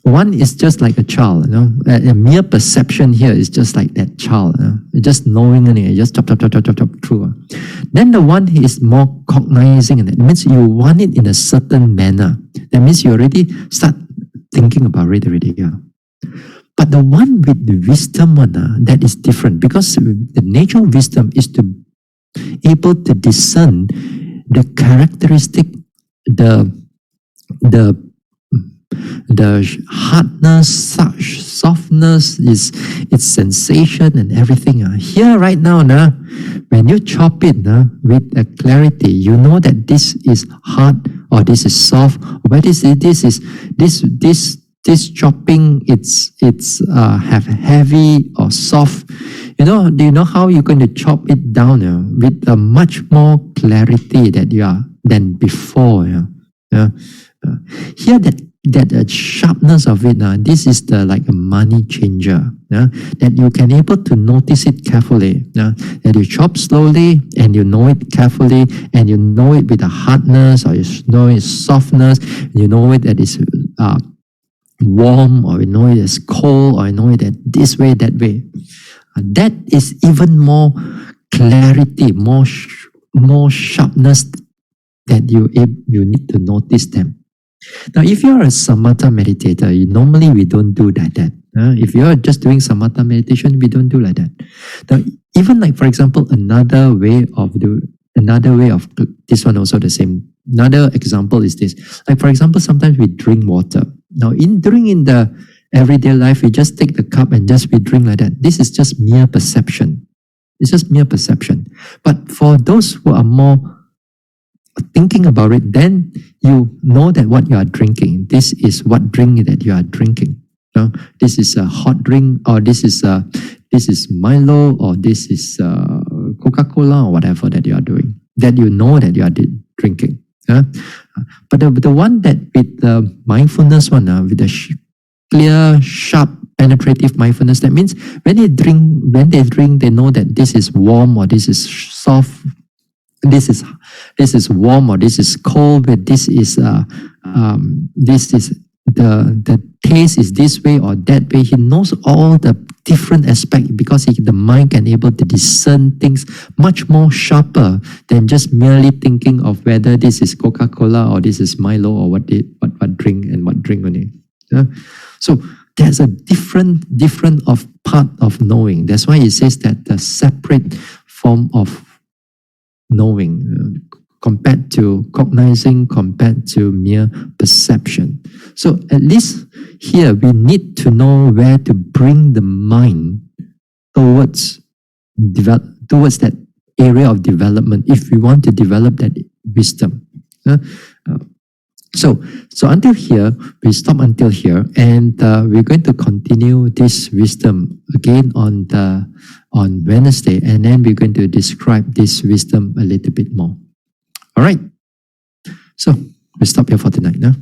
[SPEAKER 1] one is just like a child, A mere perception here is just like that child, Just knowing it, just chop, chop, chop, chop, chop, chop through. Then the one is more cognizing, and that means you want it in a certain manner. That means you already start thinking about it already. But the one with the wisdom one, that is different, because the nature of wisdom is to able to discern the characteristic, the hardness, softness, its sensation and everything. Here right now, when you chop it with a clarity, you know that this is hard or this is soft. Or this chopping, it's have heavy or soft. Do you know how you're going to chop it down with a much more clarity than before? Here that sharpness of it, this is like a money changer. That you can able to notice it carefully. That you chop slowly and you know it carefully, and you know it with the hardness, or you know its softness, and you know it that is warm, or you know it is cold, or you know it that this way, that way. That is even more clarity, more sharpness that you need to notice them. Now, if you are a samatha meditator, normally we don't do that. If you are just doing samatha meditation, we don't do like that. Now, even like, for example, another way of this one also the same. Another example is this. Like, for example, sometimes we drink water. Now, during the everyday life, we just take the cup and we drink like that. This is just mere perception. It's just mere perception. But for those who are more thinking about it, then you know that what you are drinking, this is what drink that you are drinking. This is a hot drink, or this is Milo, or this is Coca-Cola, or whatever that you are doing. That you know that you are drinking. But the one that with the mindfulness one, with the clear, sharp, penetrative mindfulness, that means when they drink, they know that this is warm, or this is soft. This is warm, or this is cold, but this is the taste is this way or that way. He knows all the different aspects because the mind can able to discern things much more sharper than just merely thinking of whether this is Coca-Cola or this is Milo, or what drink and what drink only. So there's a different of part of knowing. That's why it says that the separate form of knowing compared to cognizing, compared to mere perception. So at least here we need to know where to bring the mind towards that area of development if we want to develop that wisdom. So until here, we stop until here, and we're going to continue this wisdom again on Wednesday, and then we're going to describe this wisdom a little bit more. All right. So we stop here for tonight now.